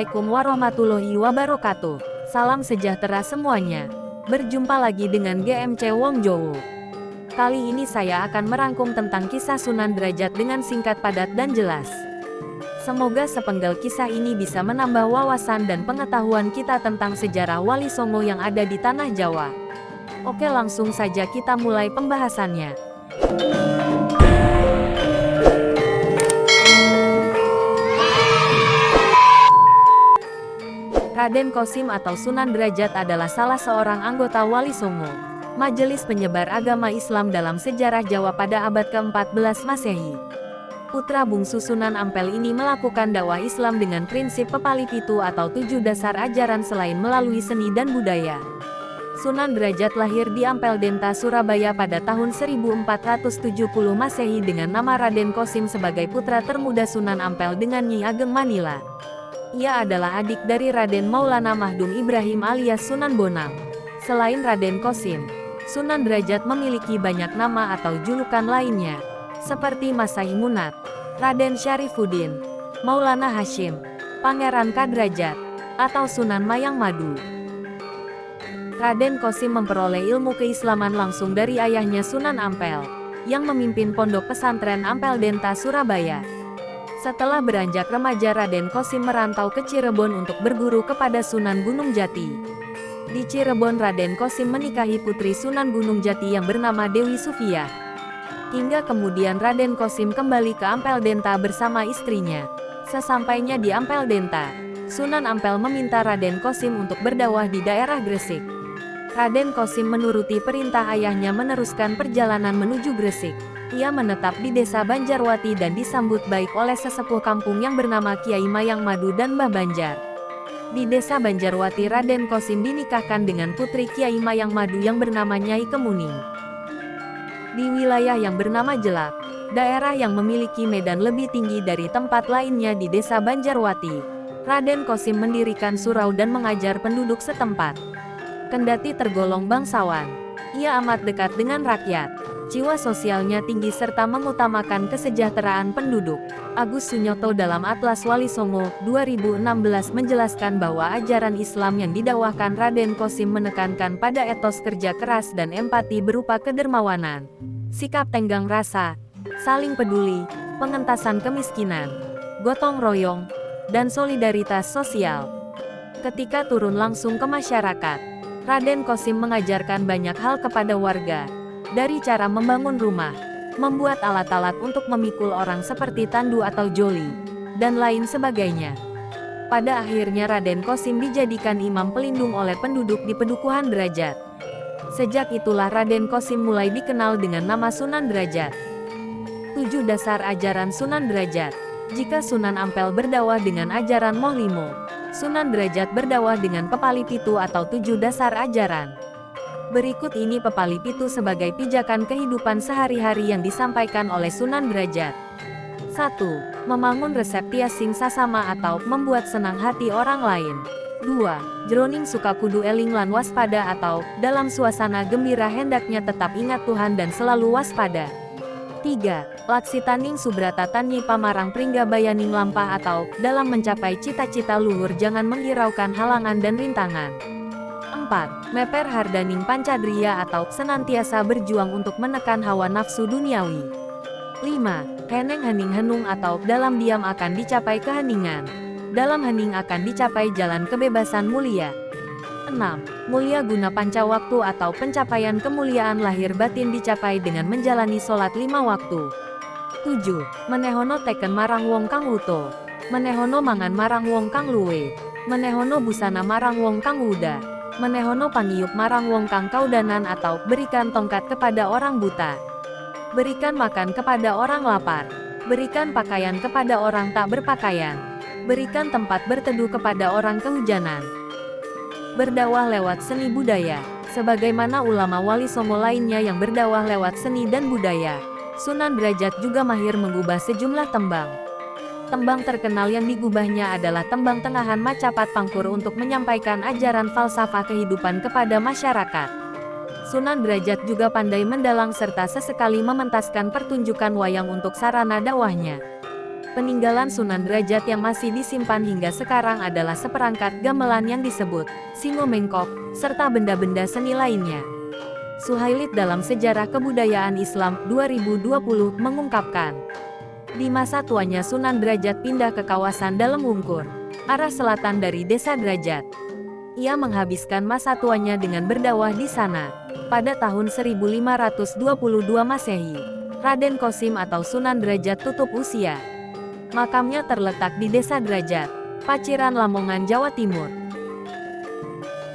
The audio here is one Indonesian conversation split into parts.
Assalamualaikum warahmatullahi wabarakatuh. Salam sejahtera semuanya. Berjumpa lagi dengan GMC Wong Jowo. Kali ini saya akan merangkum tentang kisah Sunan Derajat dengan singkat, padat, dan jelas. Semoga sepenggal kisah ini bisa menambah wawasan dan pengetahuan kita tentang sejarah Wali Songo yang ada di tanah Jawa. Oke, langsung saja kita mulai pembahasannya. Raden Kosim atau Sunan Derajat adalah salah seorang anggota Wali Songo, majelis penyebar agama Islam dalam sejarah Jawa pada abad ke-14 Masehi. Putra bungsu Sunan Ampel ini melakukan dakwah Islam dengan prinsip pepali pitu atau 7 dasar ajaran selain melalui seni dan budaya. Sunan Derajat lahir di Ampel Denta, Surabaya pada tahun 1470 Masehi dengan nama Raden Kosim sebagai putra termuda Sunan Ampel dengan Nyi Ageng Manila. Ia adalah adik dari Raden Maulana Mahdum Ibrahim alias Sunan Bonang. Selain Raden Kosim, Sunan Derajat memiliki banyak nama atau julukan lainnya, seperti Masaimunat, Raden Syarifuddin, Maulana Hashim, Pangeran Kadrajat, atau Sunan Mayang Madu. Raden Kosim memperoleh ilmu keislaman langsung dari ayahnya Sunan Ampel, yang memimpin pondok pesantren Ampel Denta, Surabaya. Setelah beranjak remaja, Raden Kosim merantau ke Cirebon untuk berguru kepada Sunan Gunung Jati. Di Cirebon, Raden Kosim menikahi putri Sunan Gunung Jati yang bernama Dewi Sufiah. Hingga kemudian Raden Kosim kembali ke Ampel Denta bersama istrinya. Sesampainya di Ampel Denta, Sunan Ampel meminta Raden Kosim untuk berdakwah di daerah Gresik. Raden Kosim menuruti perintah ayahnya meneruskan perjalanan menuju Gresik. Ia menetap di desa Banjarwati dan disambut baik oleh sesepuh kampung yang bernama Kiai Mayang Madu dan Mbah Banjar. Di desa Banjarwati, Raden Kosim dinikahkan dengan putri Kiai Mayang Madu yang bernama Nyai Kemuning. Di wilayah yang bernama Jelak, daerah yang memiliki medan lebih tinggi dari tempat lainnya di desa Banjarwati, Raden Kosim mendirikan surau dan mengajar penduduk setempat. Kendati tergolong bangsawan, ia amat dekat dengan rakyat. Jiwa sosialnya tinggi serta mengutamakan kesejahteraan penduduk. Agus Sunyoto dalam Atlas Wali Songo 2016 menjelaskan bahwa ajaran Islam yang didakwahkan Raden Kosim menekankan pada etos kerja keras dan empati berupa kedermawanan, sikap tenggang rasa, saling peduli, pengentasan kemiskinan, gotong royong, dan solidaritas sosial. Ketika turun langsung ke masyarakat, Raden Kosim mengajarkan banyak hal kepada warga. Dari cara membangun rumah, membuat alat-alat untuk memikul orang seperti tandu atau joli, dan lain sebagainya. Pada akhirnya Raden Kosim dijadikan imam pelindung oleh penduduk di Pedukuhan Derajat. Sejak itulah Raden Kosim mulai dikenal dengan nama Sunan Derajat. 7 dasar ajaran Sunan Derajat. Jika Sunan Ampel berdakwah dengan ajaran Mohlimo, Sunan Derajat berdakwah dengan pepali pitu atau 7 dasar ajaran. Berikut ini pepali pitu sebagai pijakan kehidupan sehari-hari yang disampaikan oleh Sunan Derajat. 1. Membangun resep tiasing sasama atau membuat senang hati orang lain. 2. Jroning suka kudu eling lan waspada atau dalam suasana gembira hendaknya tetap ingat Tuhan dan selalu waspada. 3. Laksitaning subrata tanyi pamarang pringgabayaning lampah atau dalam mencapai cita-cita luhur jangan menghiraukan halangan dan rintangan. 4. Meper hardaning pancadriya atau senantiasa berjuang untuk menekan hawa nafsu duniawi. 5. Heneng hening henung atau dalam diam akan dicapai keheningan. Dalam hening akan dicapai jalan kebebasan mulia. 6. Mulia guna panca waktu atau pencapaian kemuliaan lahir batin dicapai dengan menjalani sholat 5 waktu. 7. Menehono teken marang wong kang wuto. Menehono mangan marang wong kang luwe. Menehono busana marang wong kang wuda. Menehono pangiyup marang wong kang kaudanan atau berikan tongkat kepada orang buta. Berikan makan kepada orang lapar. Berikan pakaian kepada orang tak berpakaian. Berikan tempat berteduh kepada orang kehujanan. Berdakwah lewat seni budaya. Sebagaimana ulama Wali Songo lainnya yang berdakwah lewat seni dan budaya, Sunan Derajat juga mahir mengubah sejumlah tembang. Tembang terkenal yang digubahnya adalah tembang tengahan Macapat Pangkur untuk menyampaikan ajaran falsafah kehidupan kepada masyarakat. Sunan Derajat juga pandai mendalang serta sesekali mementaskan pertunjukan wayang untuk sarana dakwahnya. Peninggalan Sunan Derajat yang masih disimpan hingga sekarang adalah seperangkat gamelan yang disebut Singo Mengkok, serta benda-benda seni lainnya. Suhailit dalam Sejarah Kebudayaan Islam 2020 mengungkapkan, di masa tuanya Sunan Derajat pindah ke kawasan Dalem Wungkur, arah selatan dari Desa Derajat. Ia menghabiskan masa tuanya dengan berdakwah di sana. Pada tahun 1522 Masehi, Raden Kosim atau Sunan Derajat tutup usia. Makamnya terletak di Desa Derajat, Paciran, Lamongan, Jawa Timur.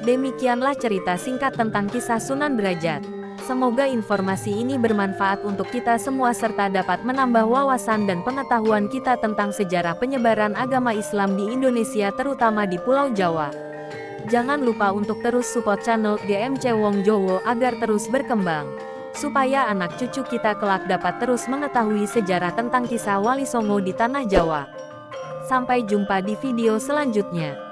Demikianlah cerita singkat tentang kisah Sunan Derajat. Semoga informasi ini bermanfaat untuk kita semua serta dapat menambah wawasan dan pengetahuan kita tentang sejarah penyebaran agama Islam di Indonesia terutama di Pulau Jawa. Jangan lupa untuk terus support channel GMC Wong Jowo agar terus berkembang, supaya anak cucu kita kelak dapat terus mengetahui sejarah tentang kisah Wali Songo di Tanah Jawa. Sampai jumpa di video selanjutnya.